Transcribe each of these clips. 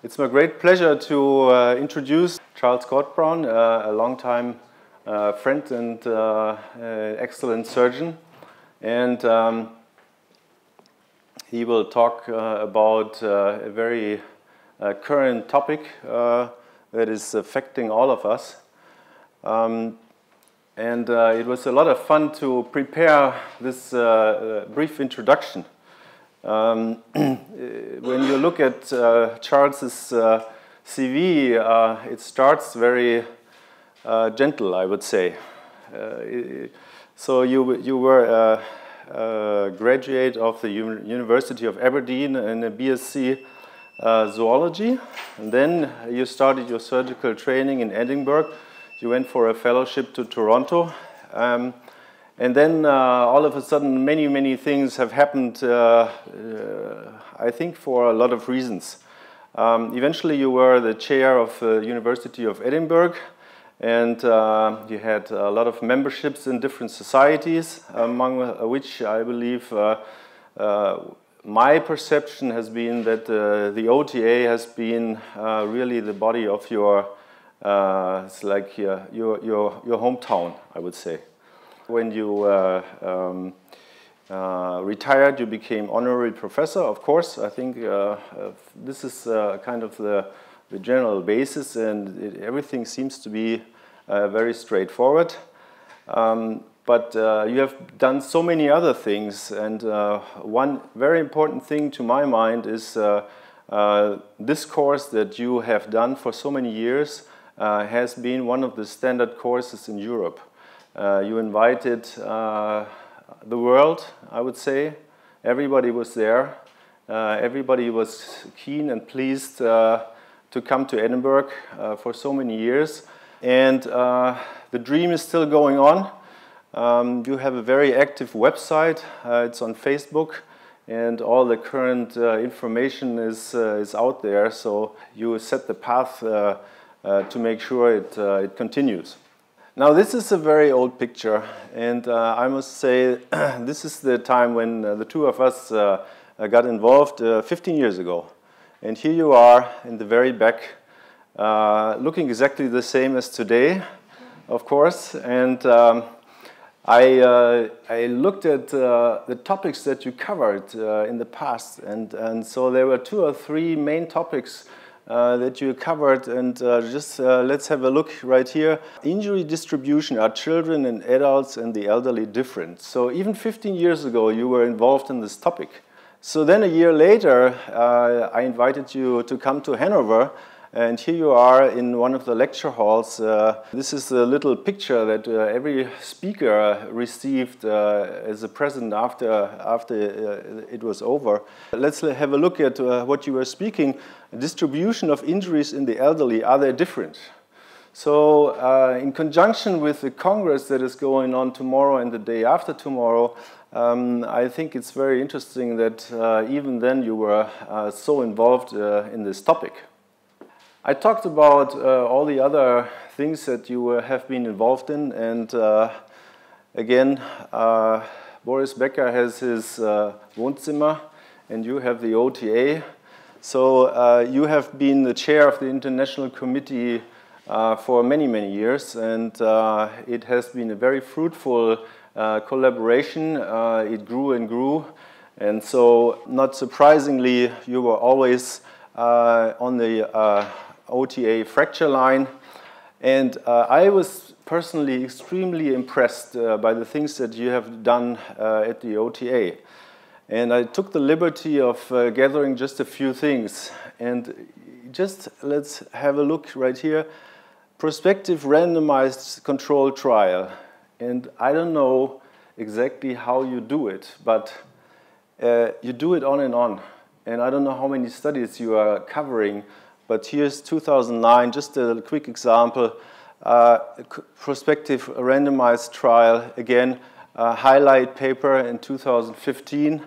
It's my great pleasure to introduce Charles Gottbraun, a longtime friend and excellent surgeon. And he will talk about a very current topic that is affecting all of us. It was a lot of fun to prepare this brief introduction. When you look at Charles's CV, it starts very gentle, I would say. So you were a graduate of the University of Aberdeen in a BSc zoology, and then you started your surgical training in Edinburgh. You went for a fellowship to Toronto. And then all of a sudden, many things have happened, I think for a lot of reasons. Eventually, you were the chair of the University of Edinburgh, and you had a lot of memberships in different societies, among which I believe my perception has been that the OTA has been really the body of your, it's like your hometown, I would say. When you retired, you became honorary professor, of course. I think this is kind of the general basis, and everything seems to be very straightforward. But you have done so many other things, and one very important thing to my mind is this course that you have done for so many years has been one of the standard courses in Europe. You invited the world, I would say. Everybody was there. Everybody was keen and pleased to come to Edinburgh for so many years. And the dream is still going on. You have a very active website. It's on Facebook, and all the current information is out there. So you set the path to make sure it continues. Now, this is a very old picture, and I must say this is the time when the two of us got involved 15 years ago. And here you are in the very back, looking exactly the same as today, of course. And I looked at the topics that you covered in the past, and so there were 2 or 3 main topics that you covered, and let's have a look right here. Injury distribution: are children and adults and the elderly different? So even 15 years ago you were involved in this topic. So then a year later I invited you to come to Hanover, and here you are in one of the lecture halls. This is a little picture that every speaker received as a present after it was over. Let's have a look at what you were speaking. Distribution of injuries in the elderly, are they different? So in conjunction with the Congress that is going on tomorrow and the day after tomorrow, I think it's very interesting that even then you were so involved in this topic. I talked about all the other things that you have been involved in, and again, Boris Becker has his Wohnzimmer, and you have the OTA. So you have been the chair of the International Committee for many years, and it has been a very fruitful collaboration. It grew and grew, and so not surprisingly, you were always on the OTA fracture line, and I was personally extremely impressed by the things that you have done at the OTA. And I took the liberty of gathering just a few things, and just let's have a look right here. Prospective randomized controlled trial, and I don't know exactly how you do it, but you do it on, and I don't know how many studies you are covering. But here's 2009, just a quick example, prospective randomized trial, again, highlight paper in 2015,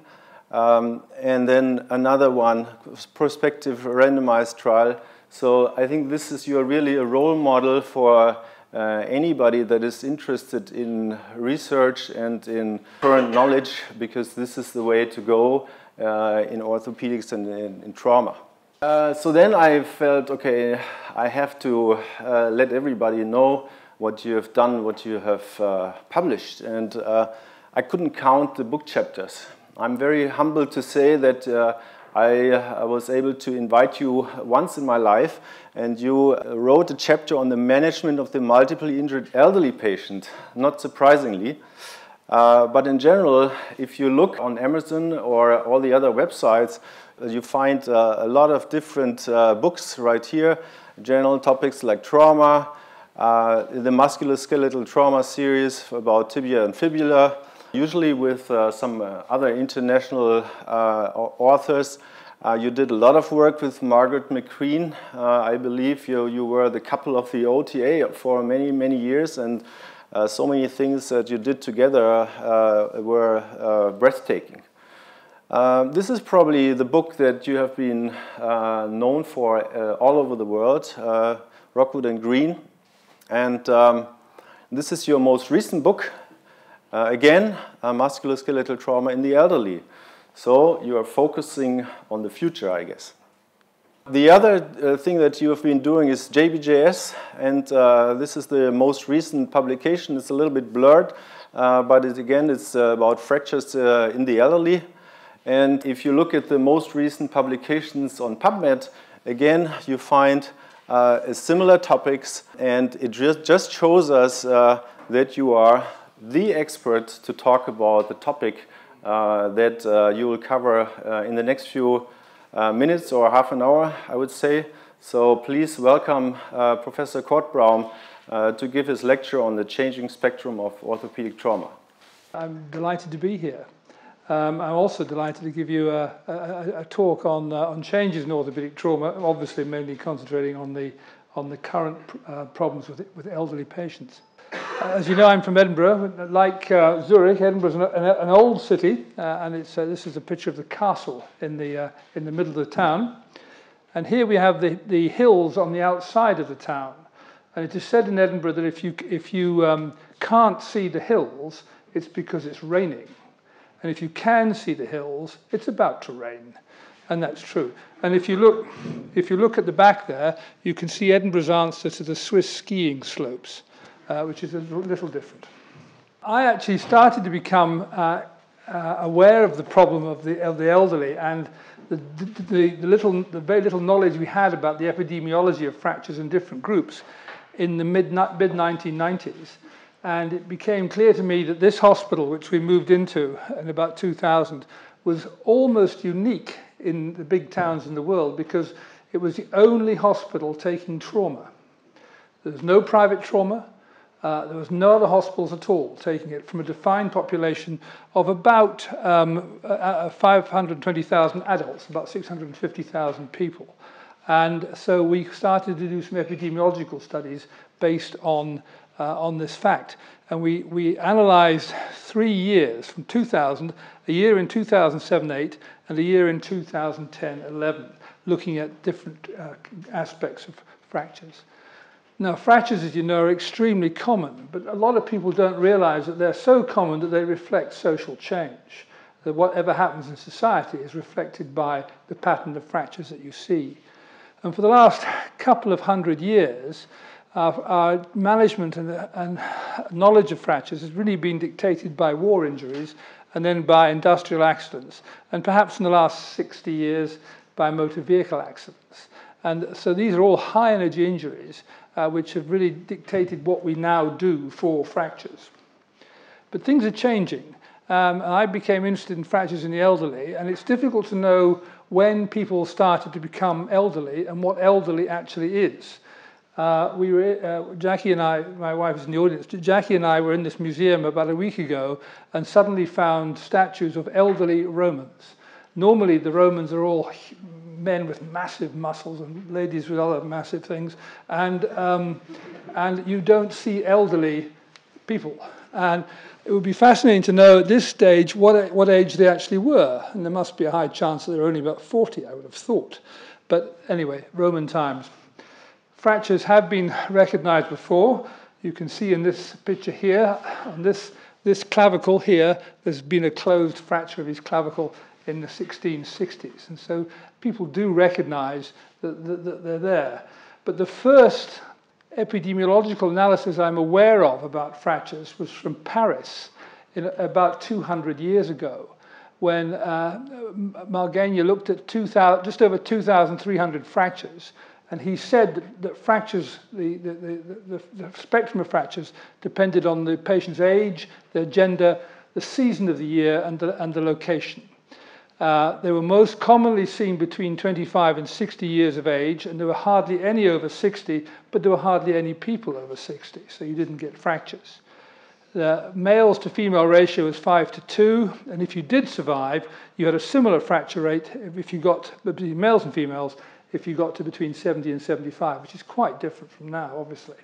and then another one, prospective randomized trial. So I think this is really a role model for anybody that is interested in research and in current knowledge, because this is the way to go in orthopedics and in trauma. So then I felt, okay, I have to let everybody know what you have done, what you have published, and I couldn't count the book chapters. I'm very humbled to say that I was able to invite you once in my life, and you wrote a chapter on the management of the multiply injured elderly patient, not surprisingly. But in general, if you look on Amazon or all the other websites, you find a lot of different books right here, general topics like trauma, the musculoskeletal trauma series about tibia and fibula, usually with some other international authors. You did a lot of work with Margaret McQueen. I believe you were the couple of the OTA for many, many years, and so many things that you did together were breathtaking. This is probably the book that you have been known for all over the world, Rockwood and Green. And this is your most recent book, again, musculoskeletal trauma in the elderly. So you are focusing on the future, I guess. The other thing that you have been doing is JBJS, and this is the most recent publication. It's a little bit blurred, but it's about fractures in the elderly. And if you look at the most recent publications on PubMed, again, you find similar topics, and it just shows us that you are the expert to talk about the topic that you will cover in the next few minutes or half an hour, I would say. So please welcome Professor Kortbraum to give his lecture on the changing spectrum of orthopedic trauma. I'm delighted to be here. I'm also delighted to give you a talk on changes in orthopedic trauma, obviously mainly concentrating on the current problems with elderly patients. As you know, I'm from Edinburgh. Like Zurich, Edinburgh is an old city, and this is a picture of the castle in the middle of the town. And here we have the hills on the outside of the town. And it is said in Edinburgh that if you can't see the hills, it's because it's raining. And if you can see the hills, it's about to rain. And that's true. And if you look at the back there, you can see Edinburgh's answer to the Swiss skiing slopes, which is a little different. I actually started to become aware of the problem of the elderly and the very little knowledge we had about the epidemiology of fractures in different groups in the mid-1990s. And it became clear to me that this hospital, which we moved into in about 2000, was almost unique in the big towns in the world because it was the only hospital taking trauma. There was no private trauma. There was no other hospitals at all taking it from a defined population of about 520,000 adults, about 650,000 people. And so we started to do some epidemiological studies based on this fact. And we analyzed 3 years from 2000, a year in 2007-8, and a year in 2010-11, looking at different aspects of fractures. Now, fractures, as you know, are extremely common, but a lot of people don't realize that they're so common that they reflect social change, that whatever happens in society is reflected by the pattern of fractures that you see. And for the last couple of hundred years, our management and knowledge of fractures has really been dictated by war injuries and then by industrial accidents, and perhaps in the last 60 years by motor vehicle accidents. And so these are all high-energy injuries which have really dictated what we now do for fractures. But things are changing. And I became interested in fractures in the elderly, and it's difficult to know when people started to become elderly and what elderly actually is. Jackie and I, my wife is in the audience, Jackie and I were in this museum about a week ago and suddenly found statues of elderly Romans. Normally the Romans are all men with massive muscles and ladies with other massive things, and you don't see elderly people. And it would be fascinating to know at this stage what age they actually were, and there must be a high chance that they're only about 40, I would have thought. But anyway, Roman times. Fractures have been recognized before. You can see in this picture here, on this clavicle here, there's been a closed fracture of his clavicle in the 1660s. And so people do recognize that they're there. But the first epidemiological analysis I'm aware of about fractures was from Paris about 200 years ago, when Malgaigne looked at just over 2,300 fractures, and he said that fractures, the spectrum of fractures, depended on the patient's age, their gender, the season of the year, and the location. They were most commonly seen between 25 and 60 years of age, and there were hardly any over 60, but there were hardly any people over 60, so you didn't get fractures. The males to female ratio was 5 to 2, and if you did survive, you had a similar fracture rate if you got between males and females, if you got to between 70 and 75, which is quite different from now, obviously.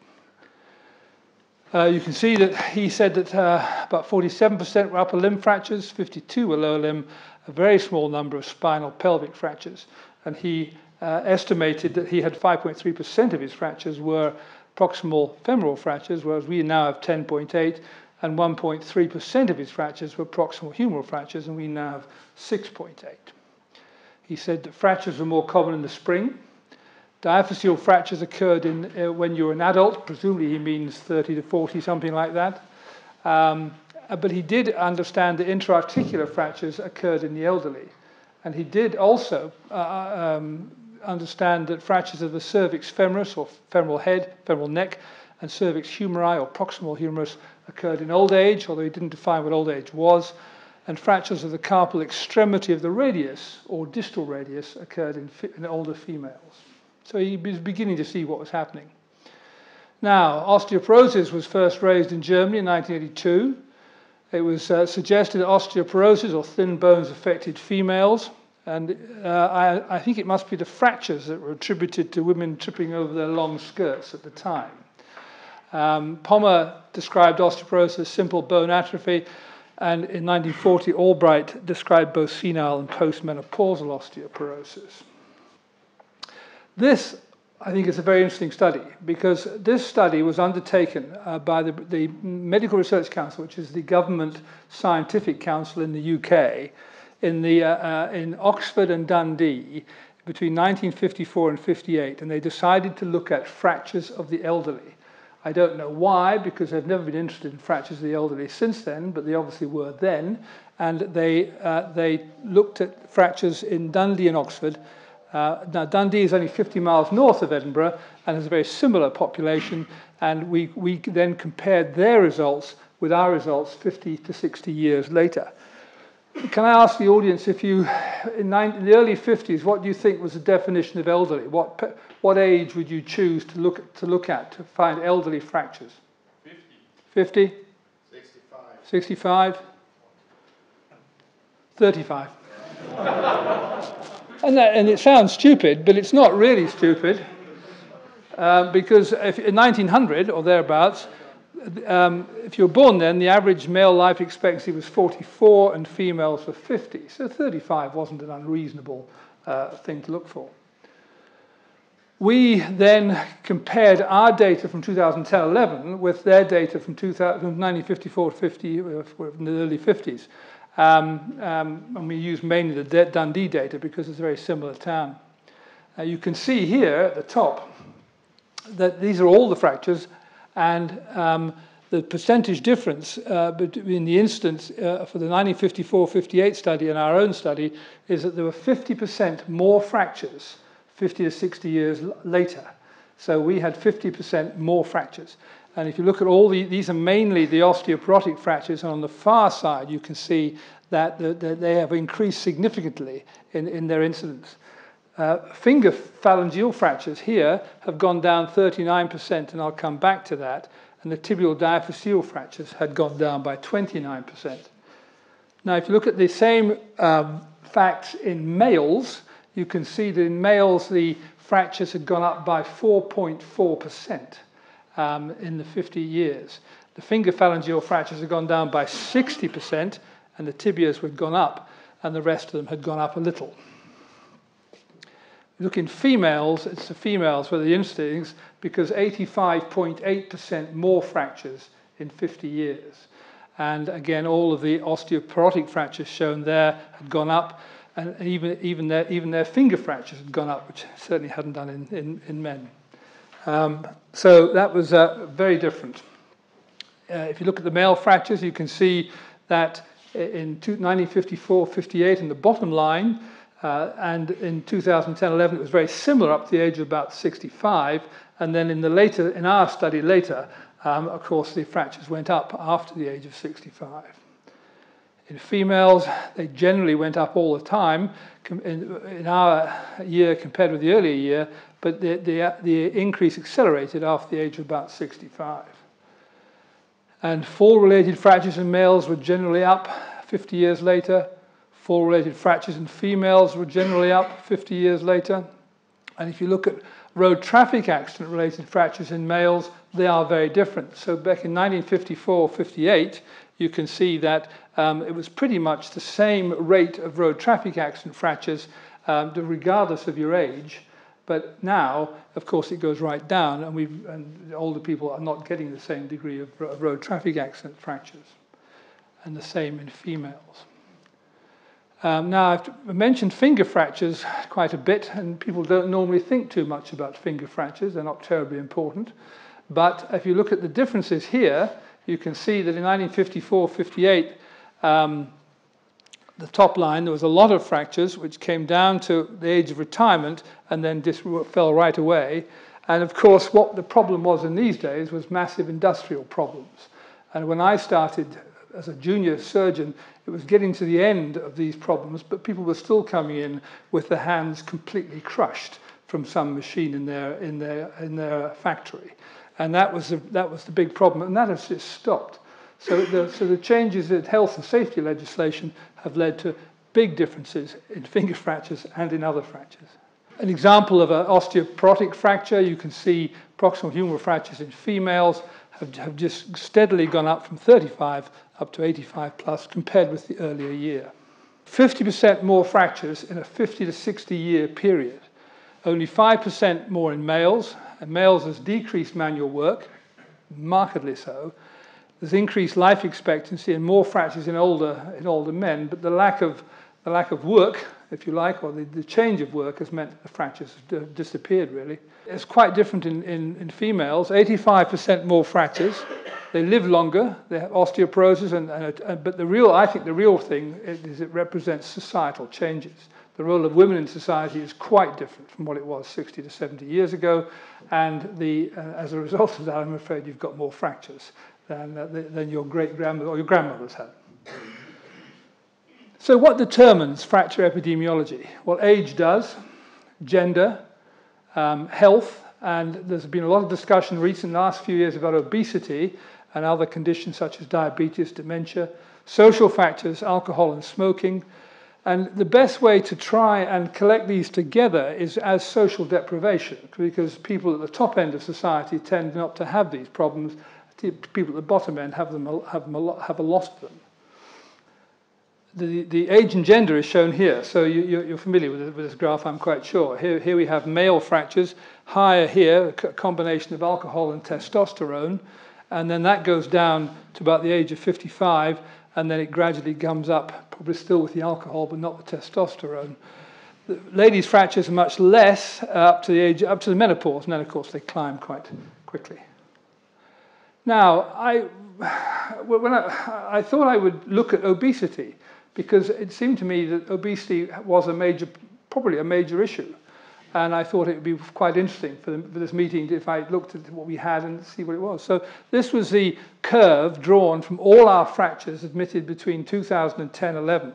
You can see that he said that about 47% were upper limb fractures, 52 were lower limb, a very small number of spinal pelvic fractures, and he estimated that he had 5.3% of his fractures were proximal femoral fractures, whereas we now have 10.8, and 1.3% of his fractures were proximal humeral fractures, and we now have 6.8. He said that fractures were more common in the spring. Diaphyseal fractures occurred when you were an adult, presumably he means 30 to 40, something like that. But he did understand that intra-articular fractures occurred in the elderly. And he did also understand that fractures of the cervix femoris, or femoral head, femoral neck, and cervix humeri, or proximal humerus, occurred in old age, although he didn't define what old age was. And fractures of the carpal extremity of the radius, or distal radius, occurred in older females. So he was beginning to see what was happening. Now, osteoporosis was first raised in Germany in 1982. It was suggested that osteoporosis, or thin bones, affected females. And I think it must be the fractures that were attributed to women tripping over their long skirts at the time. Pommer described osteoporosis as simple bone atrophy, and in 1940, Albright described both senile and postmenopausal osteoporosis. This, I think, is a very interesting study, because this study was undertaken by the Medical Research Council, which is the government scientific council in the UK, in Oxford and Dundee between 1954 and 58, and they decided to look at fractures of the elderly. I don't know why, because they've never been interested in fractures of the elderly since then, but they obviously were then, and they looked at fractures in Dundee and Oxford. Now, Dundee is only 50 miles north of Edinburgh and has a very similar population, and we then compared their results with our results 50 to 60 years later. Can I ask the audience, if you, in the early 50s, what do you think was the definition of elderly? What age would you choose to look at to find elderly fractures? 50? 50? 65. 65? 35. And it sounds stupid, but it's not really stupid, because in 1900 or thereabouts, if you were born then, the average male life expectancy was 44 and females were 50. So 35 wasn't an unreasonable thing to look for. We then compared our data from 2010-11 with their data from 1954 to 50, in the early 50s. And we used mainly the Dundee data because it's a very similar town. You can see here at the top that these are all the fractures, and the percentage difference between the incidence for the 1954-58 study and our own study is that there were 50% more fractures 50 to 60 years later. So we had 50% more fractures. And if you look at all these are mainly the osteoporotic fractures, and on the far side you can see that they have increased significantly in their incidence. Finger phalangeal fractures here have gone down 39%, and I'll come back to that. And the tibial diaphyseal fractures had gone down by 29%. Now, if you look at the same facts in males, you can see that in males the fractures had gone up by 4.4%. In the 50 years. The finger phalangeal fractures had gone down by 60%, and the tibias had gone up, and the rest of them had gone up a little. Look in females, it's the females where the incidence, because 85.8% more fractures in 50 years. And again, all of the osteoporotic fractures shown there had gone up, and even their finger fractures had gone up, which certainly hadn't done in men. So that was very different. If you look at the male fractures, you can see that in 1954-58 in the bottom line, and in 2010-11 it was very similar up to the age of about 65, and then in our study later, of course, the fractures went up after the age of 65. In females, they generally went up all the time in our year compared with the earlier year, but the increase accelerated after the age of about 65. And fall-related fractures in males were generally up 50 years later. Fall-related fractures in females were generally up 50 years later. And if you look at road traffic accident-related fractures in males, they are very different. So back in 1954-58, you can see that it was pretty much the same rate of road traffic accident fractures, regardless of your age. But now, of course, it goes right down, and older people are not getting the same degree of road traffic accident fractures, and the same in females. Now, I've mentioned finger fractures quite a bit, and people don't normally think too much about finger fractures. They're not terribly important. But if you look at the differences here, you can see that in 1954-58, the top line, there was a lot of fractures which came down to the age of retirement and then just fell right away. And of course, what the problem was in these days was massive industrial problems. And when I started as a junior surgeon, it was getting to the end of these problems, but people were still coming in with their hands completely crushed from some machine in their factory. And that was the big problem, and that has just stopped. So the changes in health and safety legislation have led to big differences in finger fractures and in other fractures. An example of an osteoporotic fracture, you can see proximal humeral fractures in females have just steadily gone up from 35 up to 85 plus compared with the earlier year. 50% more fractures in a 50 to 60 year period. Only 5% more in males, and males has decreased manual work, markedly so. There's increased life expectancy and more fractures in older men, but the lack of work, if you like, or the change of work has meant that the fractures have disappeared, really. It's quite different in females. 85% more fractures. They live longer. They have osteoporosis, but I think the real thing is it represents societal changes. The role of women in society is quite different from what it was 60 to 70 years ago, and as a result of that, I'm afraid you've got more fractures than your great-grandmother or your grandmothers had. So what determines fracture epidemiology? Well, age does, gender, health, and there's been a lot of discussion in the last few years about obesity and other conditions such as diabetes, dementia, social factors, alcohol and smoking. And the best way to try and collect these together is as social deprivation, because people at the top end of society tend not to have these problems. People at the bottom end have a lot of them. The age and gender is shown here, so you're familiar with this graph, I'm quite sure. Here we have male fractures, higher here, a combination of alcohol and testosterone, and then that goes down to about the age of 55, and then it gradually comes up, probably still with the alcohol, but not the testosterone. The ladies' fractures are much less up to the menopause, and then of course they climb quite quickly. Now, I thought I would look at obesity, because it seemed to me that obesity was probably a major issue. And I thought it would be quite interesting for this meeting if I looked at what we had and see what it was. So this was the curve drawn from all our fractures admitted between 2010-11.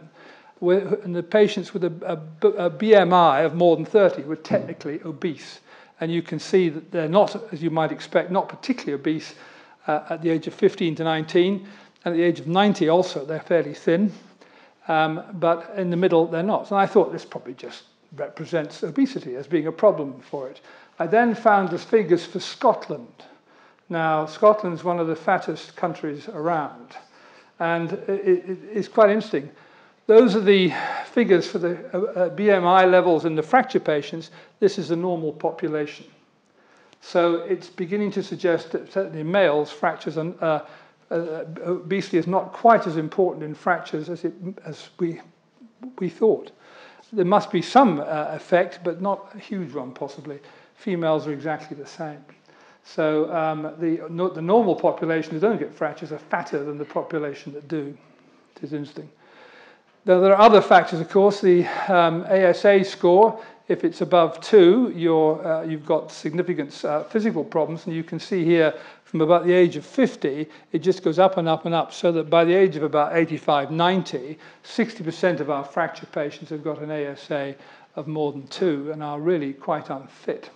And the patients with a BMI of more than 30 were technically obese. And you can see that they're not, as you might expect, not particularly obese at the age of 15 to 19. And at the age of 90 also, they're fairly thin. But in the middle, they're not. And I thought this probably just represents obesity as being a problem for it. I then found the figures for Scotland. Now, Scotland is one of the fattest countries around. And it's quite interesting. Those are the figures for the BMI levels in the fracture patients. This is the normal population. So it's beginning to suggest that certainly in males, fractures are obesity is not quite as important in fractures as we thought. There must be some effect, but not a huge one possibly. Females are exactly the same. So the normal population who don't get fractures are fatter than the population that do. It is interesting. Now, there are other factors, of course. The ASA score, if it's above 2, you've got significant physical problems. And you can see here from about the age of 50, it just goes up and up and up, so that by the age of about 85, 90, 60% of our fracture patients have got an ASA of more than 2 and are really quite unfit.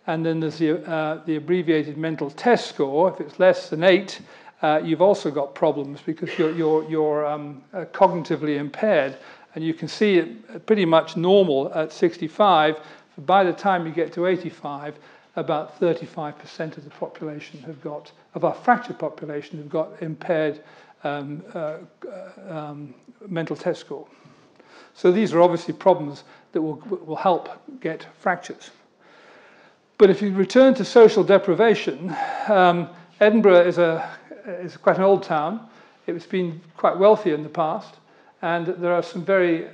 And then there's the abbreviated mental test score. If it's less than 8, you've also got problems because you're cognitively impaired. And you can see it pretty much normal at 65. By the time you get to 85, about 35% of the population have got, of our fracture population, have got impaired mental test score. So these are obviously problems that will help get fractures. But if you return to social deprivation, Edinburgh is quite an old town. It's been quite wealthy in the past, and there are some very.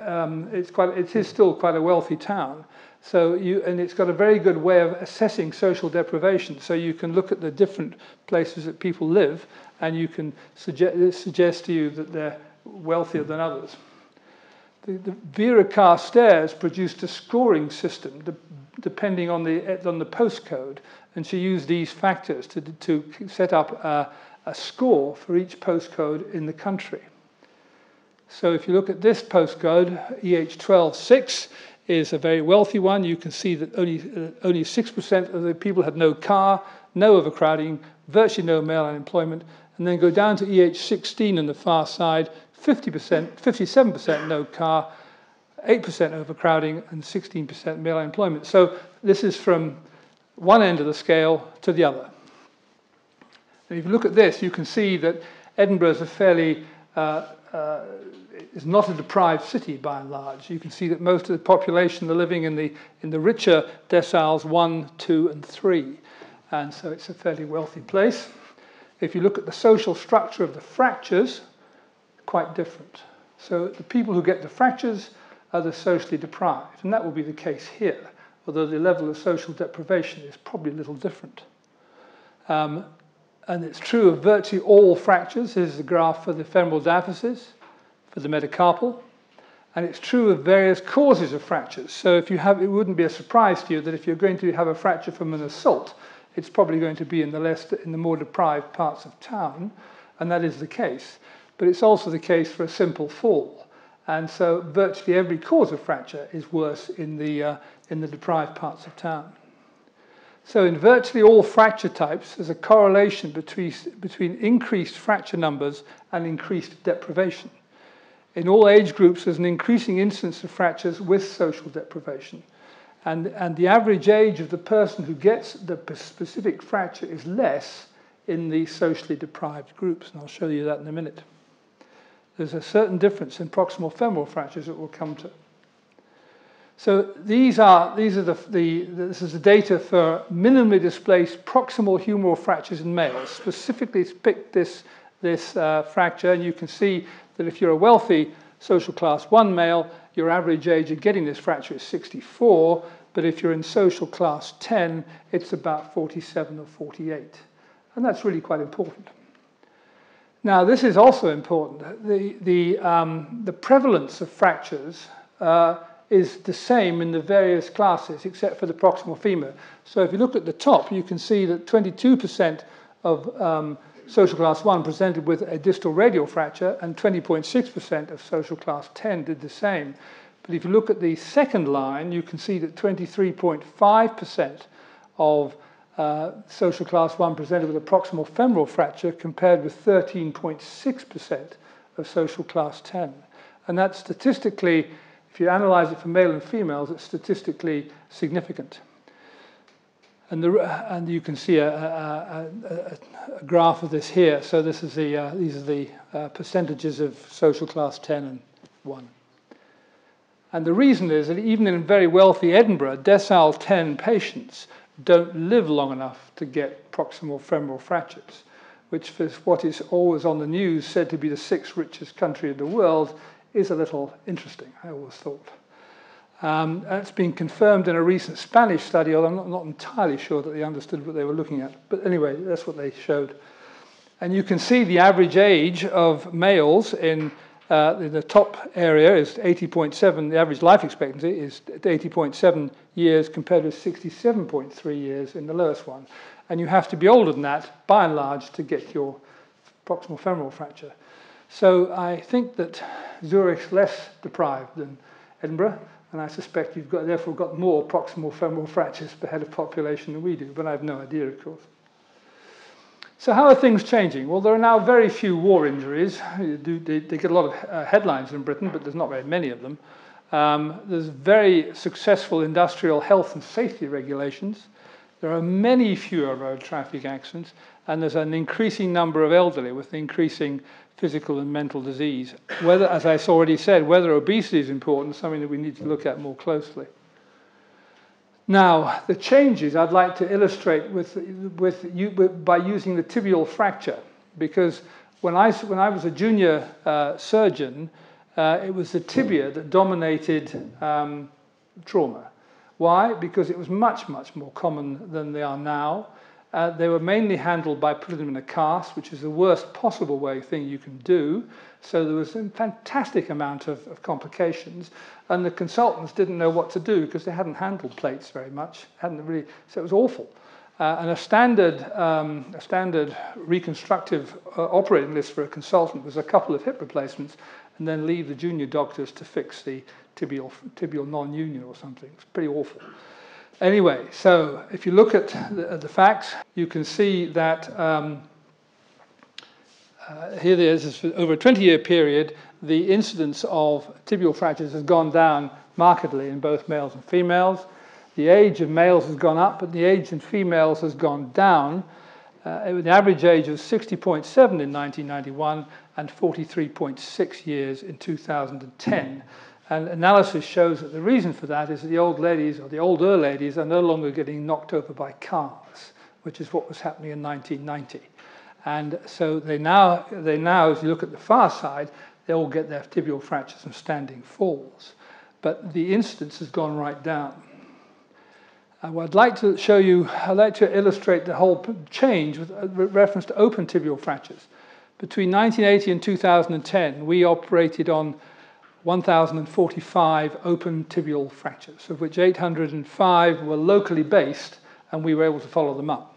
It is still quite a wealthy town. So and it's got a very good way of assessing social deprivation. So you can look at the different places that people live, and you can suggest to you that they're wealthier than others. The Vera Carstairs produced a scoring system depending on the postcode, and she used these factors to set up a score for each postcode in the country. So if you look at this postcode, EH126 is a very wealthy one. You can see that only 6% of the people had no car, no overcrowding, virtually no male unemployment, and then go down to EH16 on the far side, 57% no car, 8% overcrowding, and 16% male unemployment. So this is from one end of the scale to the other. And if you look at this, you can see that Edinburgh is a fairly is not a deprived city by and large. You can see that most of the population are living in the richer deciles 1, 2, and 3, and so it's a fairly wealthy place. If you look at the social structure of the fractures, quite different. So the people who get the fractures are the socially deprived, and that will be the case here, although the level of social deprivation is probably a little different. And it's true of virtually all fractures. This is a graph for the femoral diaphyseal, for the metacarpal, and it's true of various causes of fractures. So if you have, it wouldn't be a surprise to you that if you're going to have a fracture from an assault, it's probably going to be in the more deprived parts of town, and that is the case. But it's also the case for a simple fall. And so virtually every cause of fracture is worse in the deprived parts of town. So in virtually all fracture types, there's a correlation between increased fracture numbers and increased deprivation. In all age groups, there's an increasing incidence of fractures with social deprivation. And the average age of the person who gets the specific fracture is less in the socially deprived groups, and I'll show you that in a minute. There's a certain difference in proximal femoral fractures that we'll come to. So this is the data for minimally displaced proximal humeral fractures in males. Specifically picked this fracture, and you can see that if you're a wealthy social class 1 male, your average age of getting this fracture is 64, but if you're in social class 10, it's about 47 or 48. And that's really quite important. Now, this is also important. The prevalence of fractures is the same in the various classes, except for the proximal femur. So if you look at the top, you can see that 22% of social class 1 presented with a distal radial fracture, and 20.6% of social class 10 did the same. But if you look at the second line, you can see that 23.5% of social class 1 presented with a proximal femoral fracture compared with 13.6% of social class 10. And that's statistically, if you analyze it for male and females, it's statistically significant. And you can see a graph of this here. So this is these are the percentages of social class 10 and 1. And the reason is that even in very wealthy Edinburgh, decile 10 patients don't live long enough to get proximal femoral fractures. which is what is always on the news, said to be the 6th richest country in the world, is a little interesting, I always thought. That's been confirmed in a recent Spanish study, although I'm not entirely sure that they understood what they were looking at. But anyway, that's what they showed. And you can see the average age of males in the top area is 80.7. The average life expectancy is 80.7 years compared with 67.3 years in the lowest one. And you have to be older than that, by and large, to get your proximal femoral fracture. So I think that Zurich's less deprived than Edinburgh, and I suspect you've therefore got more proximal femoral fractures per head of population than we do, but I have no idea, of course. So how are things changing? Well, there are now very few war injuries. They get a lot of headlines in Britain, but there's not very many of them. There's very successful industrial health and safety regulations. There are many fewer road traffic accidents, and there's an increasing number of elderly with increasing physical and mental disease. Whether, as I already said, whether obesity is important is something that we need to look at more closely. Now, the changes I'd like to illustrate by using the tibial fracture, because when I was a junior surgeon, it was the tibia that dominated trauma. Why? Because it was much, much more common than they are now. They were mainly handled by putting them in a cast, which is the worst possible thing you can do. So there was a fantastic amount of complications, and the consultants didn't know what to do because they hadn't handled plates very much. So it was awful. And a standard reconstructive operating list for a consultant was a couple of hip replacements, and then leave the junior doctors to fix the tibial non-union or something. It's pretty awful. Anyway, so if you look at the facts, you can see that here there is, over a 20-year period, the incidence of tibial fractures has gone down markedly in both males and females. The age of males has gone up, but the age in females has gone down. The average age was 60.7 in 1991 and 43.6 years in 2010. And analysis shows that the reason for that is that the old ladies, or the older ladies, are no longer getting knocked over by cars, which is what was happening in 1990. And so they now, as you look at the far side, they all get their tibial fractures from standing falls. But the incidence has gone right down. What I'd like to show you, I'd like to illustrate the whole change with reference to open tibial fractures. Between 1980 and 2010, we operated on 1,045 open tibial fractures, of which 805 were locally based, and we were able to follow them up.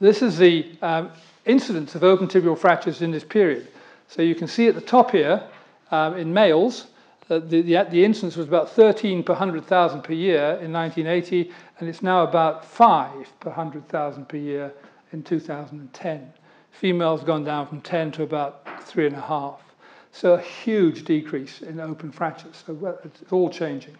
This is the incidence of open tibial fractures in this period. So you can see at the top here, in males, the incidence was about 13 per 100,000 per year in 1980, and it's now about 5 per 100,000 per year in 2010. Females gone down from 10 to about 3.5. So a huge decrease in open fractures. So it's all changing.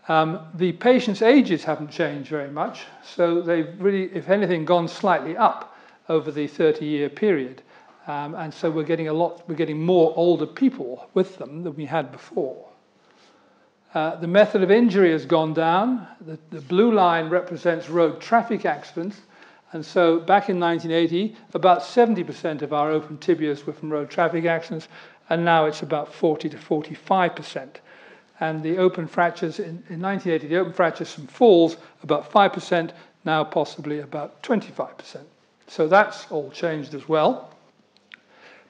The patients' ages haven't changed very much, so they've really, if anything, gone slightly up over the 30-year period. And so we're getting more older people with them than we had before. The method of injury has gone down. The blue line represents road traffic accidents. And so back in 1980, about 70% of our open tibias were from road traffic accidents, and now it's about 40 to 45%. And the open fractures, in 1980, the open fractures from falls, about 5%, now possibly about 25%. So that's all changed as well.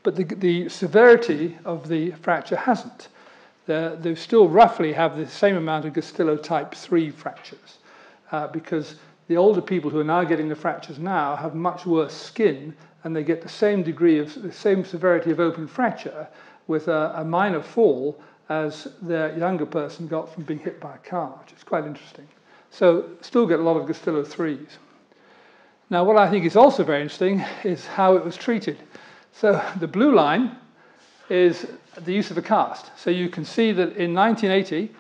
But the severity of the fracture hasn't. They still roughly have the same amount of Distal type 3 fractures, because the older people who are now getting the fractures now have much worse skin, and they get the same degree of, the same severity of open fracture with a minor fall as the younger person got from being hit by a car, which is quite interesting. So still get a lot of Distal 3s. Now what I think is also very interesting is how it was treated. So the blue line is the use of a cast. So you can see that in 1980,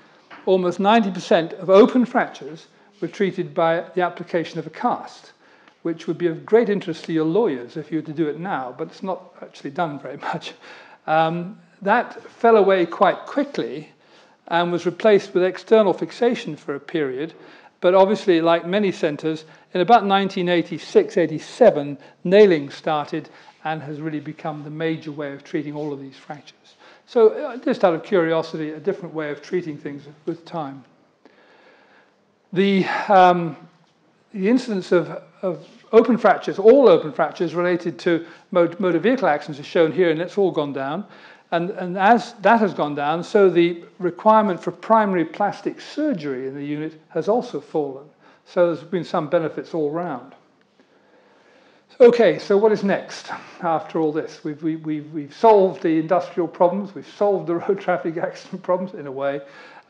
almost 90% of open fractures were treated by the application of a cast, which would be of great interest to your lawyers if you were to do it now, but it's not actually done very much. That fell away quite quickly and was replaced with external fixation for a period, but obviously, like many centres, in about 1986-87, nailing started and has really become the major way of treating all of these fractures. So just out of curiosity, a different way of treating things with time. The incidence of open fractures, all open fractures related to motor vehicle accidents is shown here, and it's all gone down. And as that has gone down, so the requirement for primary plastic surgery in the unit has also fallen. So there's been some benefits all round. Okay, so what is next after all this? We've solved the industrial problems, we've solved the road traffic accident problems in a way.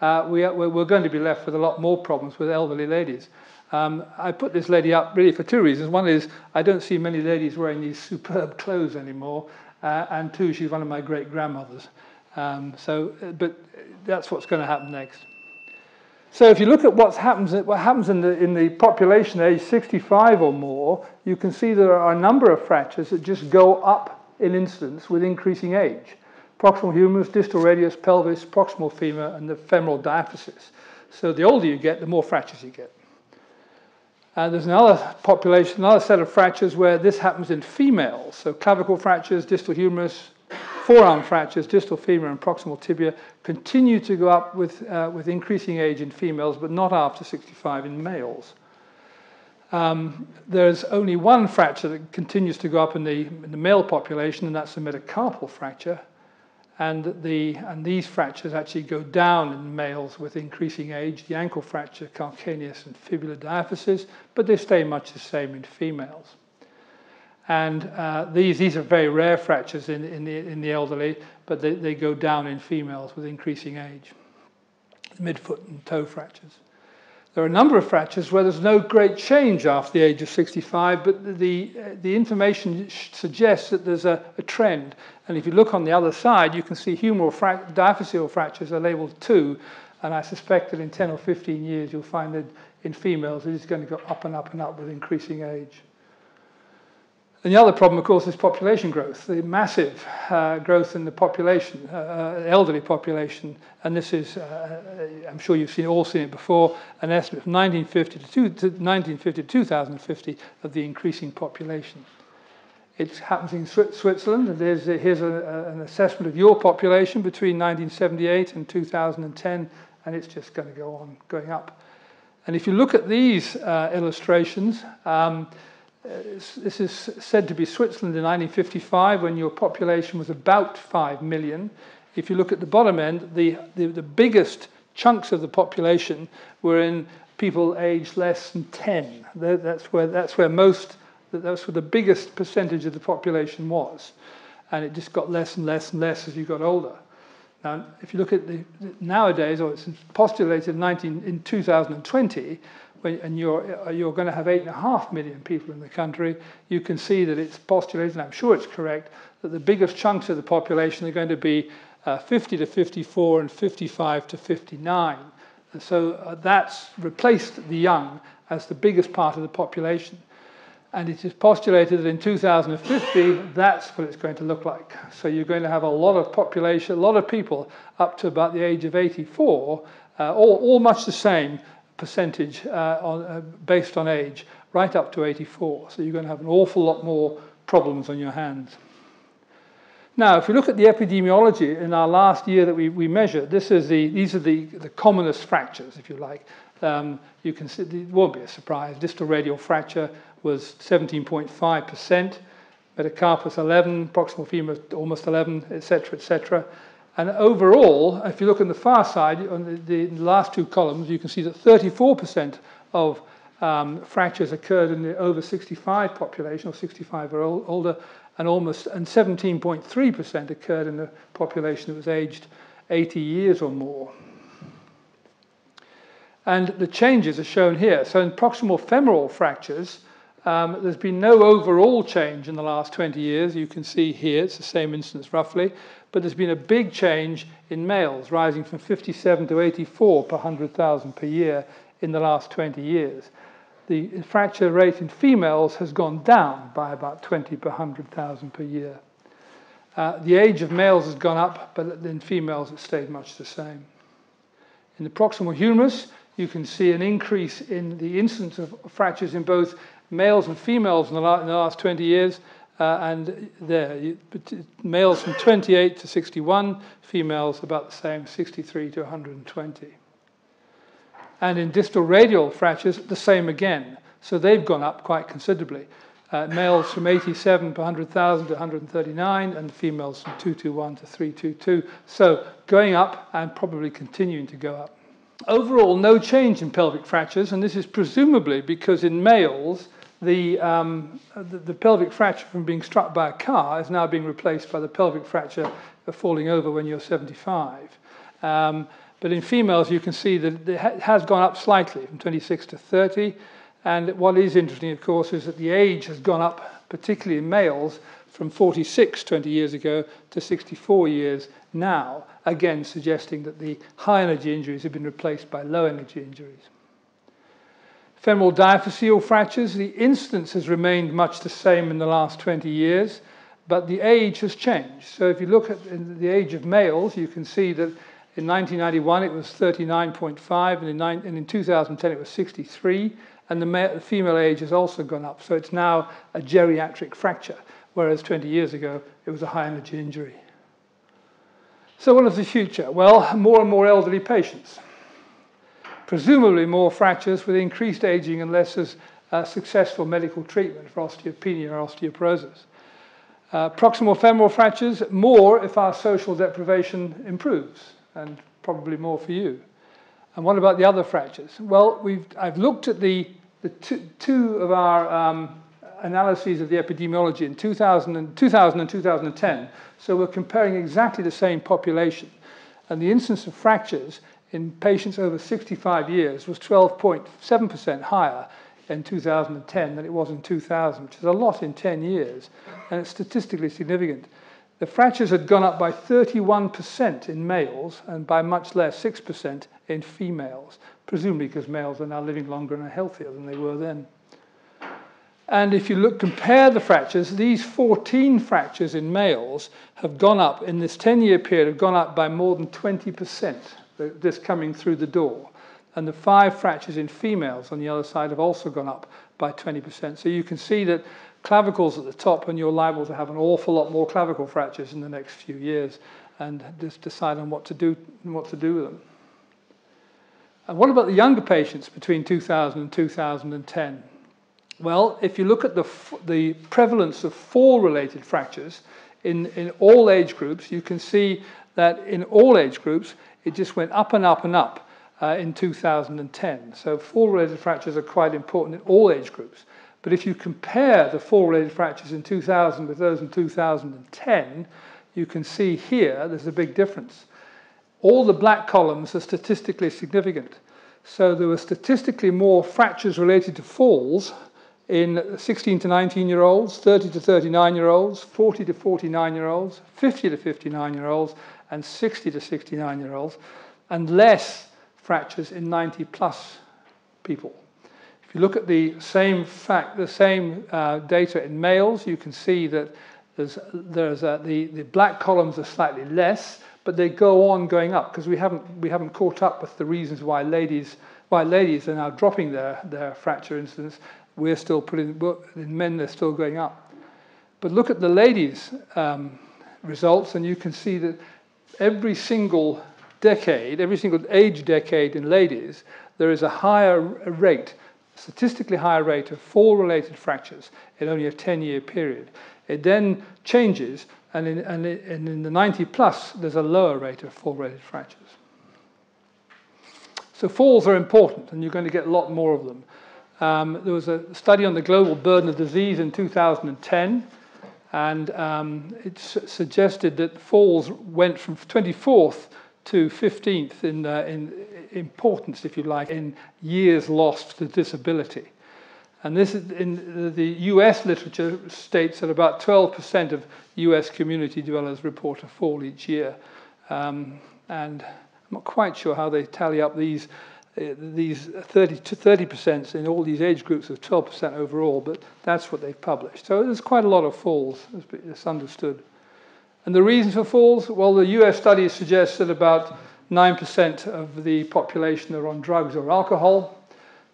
We're going to be left with a lot more problems with elderly ladies. I put this lady up really for two reasons. One is I don't see many ladies wearing these superb clothes anymore. And two, she's one of my great-grandmothers. But that's what's going to happen next. So if you look at what happens in the population age 65 or more, you can see there are a number of fractures that just go up in incidence with increasing age. Proximal humerus, distal radius, pelvis, proximal femur, and the femoral diaphyseal. So the older you get, the more fractures you get. There's another population, another set of fractures where this happens in females. So clavicle fractures, distal humerus, forearm fractures, distal femur and proximal tibia continue to go up with increasing age in females, but not after 65 in males. There's only one fracture that continues to go up in the male population, and that's the metacarpal fracture. And these fractures actually go down in males with increasing age, the ankle fracture, calcaneus, and fibular diaphyseal, but they stay much the same in females. And these are very rare fractures in the elderly, but they go down in females with increasing age, midfoot and toe fractures. There are a number of fractures where there's no great change after the age of 65, but the information suggests that there's a trend. And if you look on the other side, you can see humeral diaphyseal fractures are labeled 2, and I suspect that in 10 or 15 years you'll find that in females it is going to go up and up and up with increasing age. And the other problem, of course, is population growth, the massive growth in the population, elderly population. And this is, I'm sure you've all seen it before, an estimate from 1950 to 2050 of the increasing population. It happens in Switzerland, and here's an assessment of your population between 1978 and 2010, and it's just going to go on going up. And if you look at these illustrations, this is said to be Switzerland in 1955, when your population was about 5 million. If you look at the bottom end, the biggest chunks of the population were in people aged less than 10. That's where the biggest percentage of the population was. And it just got less and less and less as you got older. Now, if you look at nowadays, or it's postulated in 2020, and you're going to have 8.5 million people in the country, you can see that it's postulated, and I'm sure it's correct, that the biggest chunks of the population are going to be 50 to 54 and 55 to 59. And so that's replaced the young as the biggest part of the population. And it is postulated that in 2050, that's what it's going to look like. So you're going to have a lot of population, a lot of people up to about the age of 84, all much the same percentage based on age, right up to 84. So you're going to have an awful lot more problems on your hands. Now, if we look at the epidemiology in our last year that we measured, these are the commonest fractures, if you like. You can see, it won't be a surprise, distal radial fracture was 17.5%, metacarpus 11, proximal femur almost 11, etc., etc. And overall, if you look on the far side, on the last two columns, you can see that 34% of fractures occurred in the over 65 population, or 65 or older, and 17.3% occurred in the population that was aged 80 years or more. And the changes are shown here. So in proximal femoral fractures, there's been no overall change in the last 20 years. You can see here, it's the same instance roughly, but there's been a big change in males, rising from 57 to 84 per 100,000 per year in the last 20 years. The fracture rate in females has gone down by about 20 per 100,000 per year. The age of males has gone up, but in females it stayed much the same. In the proximal humerus, you can see an increase in the incidence of fractures in both males and females in the last 20 years. And there, males from 28 to 61, females about the same, 63 to 120. And in distal radial fractures, the same again. So they've gone up quite considerably. Males from 87 per 100,000 to 139, and females from 221 to 322. So going up and probably continuing to go up. Overall, no change in pelvic fractures, and this is presumably because in males, the pelvic fracture from being struck by a car is now being replaced by the pelvic fracture of falling over when you're 75. But in females, you can see that it has gone up slightly from 26 to 30. And what is interesting, of course, is that the age has gone up, particularly in males, from 46 20 years ago to 64 years now, again suggesting that the high-energy injuries have been replaced by low-energy injuries. Femoral diaphyseal fractures, the incidence has remained much the same in the last 20 years, but the age has changed. So if you look at the age of males, you can see that in 1991 it was 39.5, and in 2010 it was 63, and the female age has also gone up. So it's now a geriatric fracture, whereas 20 years ago it was a high-energy injury. So what is the future? Well, more and more elderly patients. Presumably more fractures with increased aging and less successful medical treatment for osteopenia or osteoporosis. Proximal femoral fractures, more if our social deprivation improves, and probably more for you. And what about the other fractures? Well, I've looked at the two of our analyses of the epidemiology in 2000 and 2010. So we're comparing exactly the same population. And the incidence of fractures in patients over 65 years was 12.7% higher in 2010 than it was in 2000, which is a lot in 10 years. And it's statistically significant. The fractures had gone up by 31% in males and by much less, 6%, in females, presumably because males are now living longer and are healthier than they were then. And if you compare the fractures, these 14 fractures in males have gone up, in this 10-year period, have gone up by more than 20%, this coming through the door. And the 5 fractures in females on the other side have also gone up by 20%. So you can see that clavicles at the top, and you're liable to have an awful lot more clavicle fractures in the next few years, and just decide on what to do with them. And what about the younger patients between 2000 and 2010? Well, if you look at the prevalence of fall-related fractures in all age groups, you can see that in all age groups, it just went up and up and up in 2010. So fall-related fractures are quite important in all age groups. But if you compare the fall-related fractures in 2000 with those in 2010, you can see here there's a big difference. All the black columns are statistically significant. So there were statistically more fractures related to falls in 16 to 19-year-olds, 30 to 39-year-olds, 40 to 49-year-olds, 50 to 59-year-olds, and 60 to 69-year-olds, and less fractures in 90-plus people. If you look at the same data in males, you can see that the black columns are slightly less, but they go on going up because we haven't caught up with the reasons why ladies are now dropping their fracture incidence. We're still in men they're still going up. But look at the ladies' results, and you can see that every single age decade in ladies, there is a higher rate, statistically higher rate of fall-related fractures in only a 10-year period. It then changes, and in the 90-plus, there's a lower rate of fall-related fractures. So falls are important, and you're going to get a lot more of them. There was a study on the global burden of disease in 2010, and it suggested that falls went from 24th to 15th in importance, if you like, in years lost to disability. And this is in the US literature states that about 12% of US community dwellers report a fall each year. And I'm not quite sure how they tally up these 30% in all these age groups of 12% overall, but that's what they've published. So there's quite a lot of falls, it's understood. And the reasons for falls? Well, the US studies suggest that about 9% of the population are on drugs or alcohol,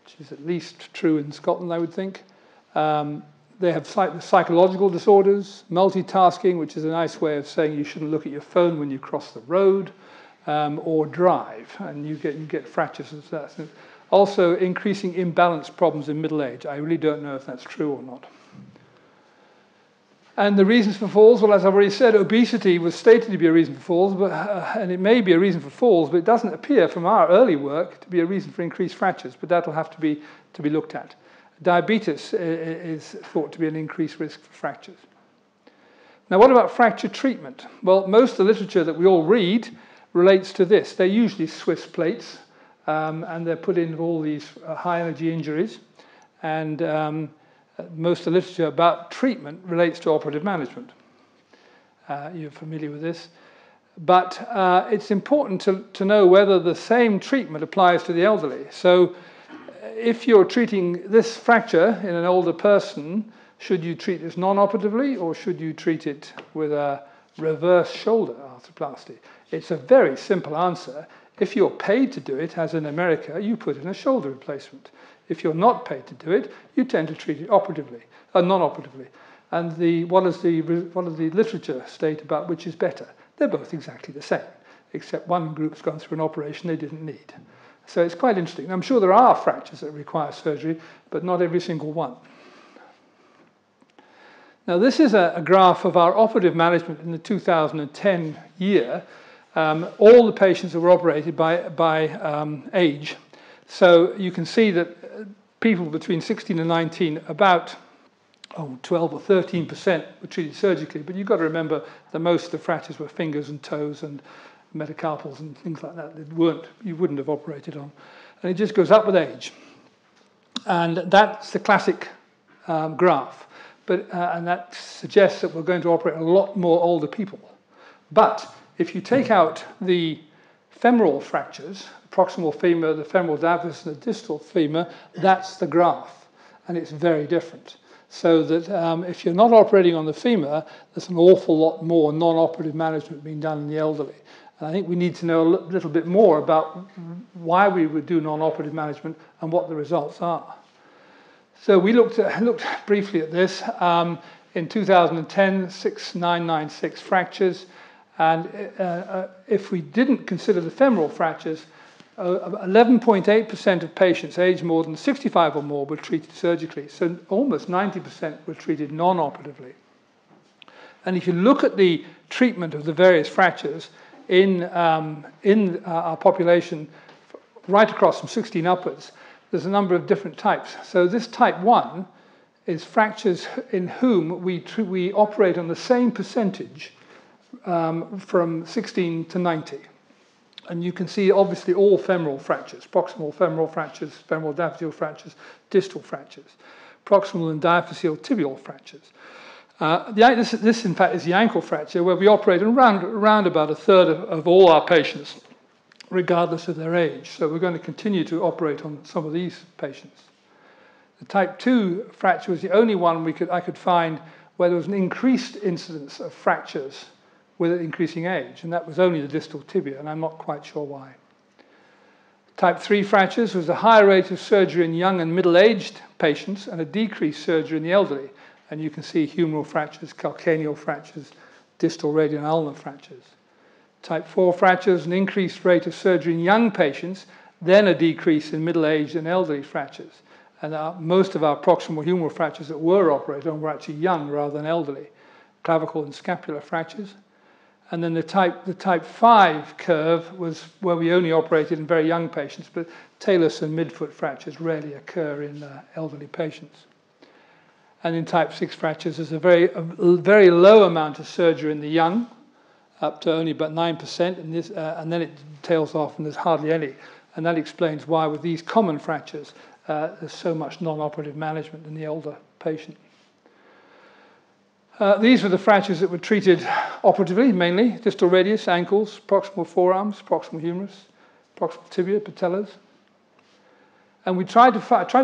which is at least true in Scotland, I would think. They have psychological disorders, multitasking, which is a nice way of saying you shouldn't look at your phone when you cross the road, or drive, and you get fractures of that. Also, increasing imbalance problems in middle age. I really don't know if that's true or not. And the reasons for falls, well, as I've already said, obesity was stated to be a reason for falls, and it may be a reason for falls, but it doesn't appear from our early work to be a reason for increased fractures, but that'll have to be looked at. Diabetes is thought to be an increased risk for fractures. Now, what about fracture treatment? Well, most of the literature that we all read relates to this. They're usually Swiss plates, and they're put in all these high-energy injuries, and most of the literature about treatment relates to operative management. You're familiar with this. But it's important to know whether the same treatment applies to the elderly. So if you're treating this fracture in an older person, should you treat this non-operatively or should you treat it with a reverse shoulder arthroplasty? It's a very simple answer. If you're paid to do it, as in America, you put in a shoulder replacement. If you're not paid to do it, you tend to treat it operatively, non-operatively. And what does the literature state about which is better? They're both exactly the same, except one group's gone through an operation they didn't need. So it's quite interesting. I'm sure there are fractures that require surgery, but not every single one. Now, this is a graph of our operative management in the 2010 year. All the patients that were operated by age. So you can see that people between 16 and 19, about 12 or 13% were treated surgically, but you've got to remember that most of the fractures were fingers and toes and metacarpals and things like that you wouldn't have operated on. And it just goes up with age. And that's the classic graph. And that suggests that we're going to operate a lot more older people. But if you take out the femoral fractures, the proximal femur, the femoral diaphyseal, and the distal femur, that's the graph. And it's very different. So that if you're not operating on the femur, there's an awful lot more non-operative management being done in the elderly. And I think we need to know a little bit more about why we would do non-operative management and what the results are. So we looked briefly at this. In 2010, 6,996 fractures. And if we didn't consider the femoral fractures, 11.8% of patients aged more than 65 or more were treated surgically. So almost 90% were treated non-operatively. And if you look at the treatment of the various fractures in our population, right across from 16 upwards, there's a number of different types. So this type 1 is fractures in whom we operate on the same percentage from 16 to 90. And you can see, obviously, all femoral fractures, proximal femoral fractures, femoral diaphyseal distal fractures, proximal and diaphyseal tibial fractures. This, in fact, is the ankle fracture, where we operate on around about a third of all our patients, regardless of their age. So we're going to continue to operate on some of these patients. The type 2 fracture was the only one I could find where there was an increased incidence of fractures with increasing age, and that was only the distal tibia, and I'm not quite sure why. Type 3 fractures was a higher rate of surgery in young and middle-aged patients and a decreased surgery in the elderly. And you can see humeral fractures, calcaneal fractures, distal radial and ulnar fractures. Type 4 fractures, an increased rate of surgery in young patients, then a decrease in middle-aged and elderly fractures. And most of our proximal humeral fractures that were operated on were actually young rather than elderly. Clavicle and scapular fractures. And then the type 5 curve was where we only operated in very young patients, but talus and midfoot fractures rarely occur in elderly patients. And in type 6 fractures, there's a very low amount of surgery in the young, up to only about 9%, and then it tails off and there's hardly any. And that explains why with these common fractures, there's so much non-operative management in the older patient. These were the fractures that were treated operatively, mainly distal radius, ankles, proximal forearms, proximal humerus, proximal tibia, patellas. And we tried to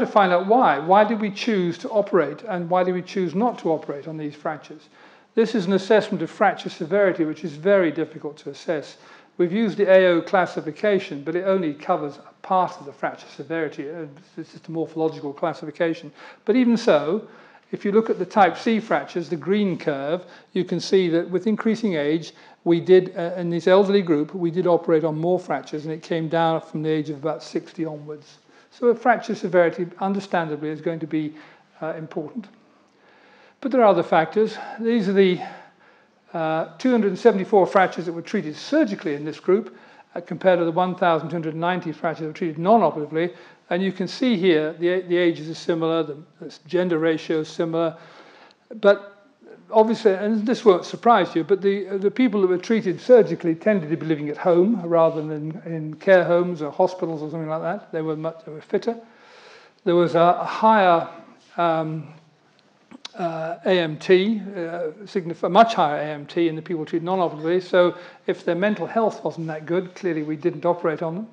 find out why. Why did we choose to operate, and why did we choose not to operate on these fractures? This is an assessment of fracture severity, which is very difficult to assess. We've used the AO classification, but it only covers a part of the fracture severity. It's just a morphological classification. But even so, if you look at the type C fractures, the green curve, you can see that with increasing age, we did, in this elderly group, we did operate on more fractures, and it came down from the age of about 60 onwards. So fracture severity, understandably, is going to be important. But there are other factors. These are the 274 fractures that were treated surgically in this group compared to the 1,290 fractures that were treated non-operatively. And you can see here the ages are similar, the gender ratio is similar. But obviously, and this won't surprise you, but the people that were treated surgically tended to be living at home rather than in care homes or hospitals or something like that. They were fitter. There was a higher AMT, a much higher AMT in the people treated non-operatively. So if their mental health wasn't that good, clearly we didn't operate on them.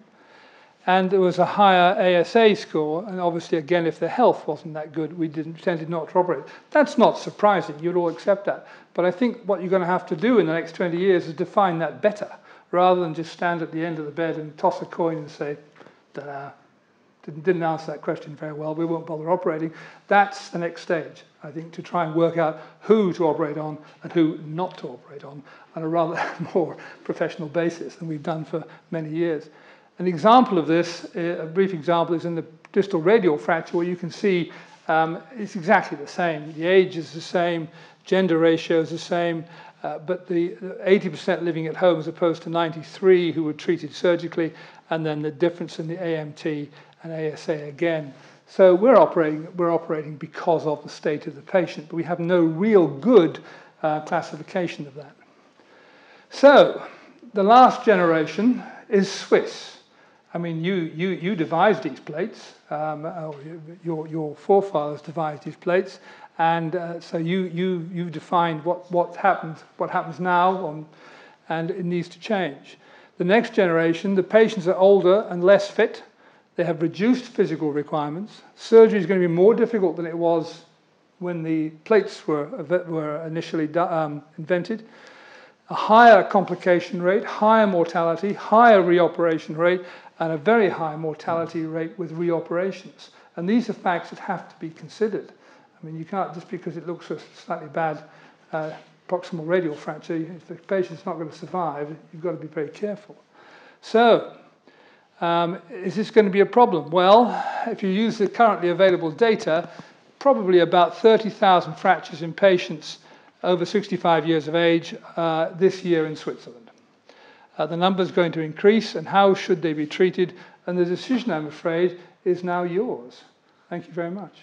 And there was a higher ASA score, and obviously, again, if their health wasn't that good, we tended not to operate. That's not surprising, you'd all accept that. But I think what you're going to have to do in the next 20 years is define that better, rather than just stand at the end of the bed and toss a coin and say, didn't answer that question very well, we won't bother operating. That's the next stage, I think, to try and work out who to operate on and who not to operate on a rather more professional basis than we've done for many years. An example of this, a brief example, is in the distal radial fracture, where you can see it's exactly the same. The age is the same, gender ratio is the same, but the 80% living at home as opposed to 93 who were treated surgically, and then the difference in the AMT and ASA again. So we're operating because of the state of the patient, but we have no real good classification of that. So the last generation is Swiss. I mean, you devised these plates, your forefathers devised these plates, and so you defined what happens now, and it needs to change. The next generation, the patients are older and less fit. They have reduced physical requirements. Surgery is going to be more difficult than it was when the plates were initially invented. A higher complication rate, higher mortality, higher reoperation rate, and a very high mortality rate with reoperations. And these are facts that have to be considered. I mean, you can't, just because it looks a slightly bad proximal radial fracture, if the patient's not going to survive, you've got to be very careful. So, is this going to be a problem? Well, if you use the currently available data, probably about 30,000 fractures in patients over 65 years of age this year in Switzerland. The number is going to increase, and how should they be treated? And the decision, I'm afraid, is now yours. Thank you very much.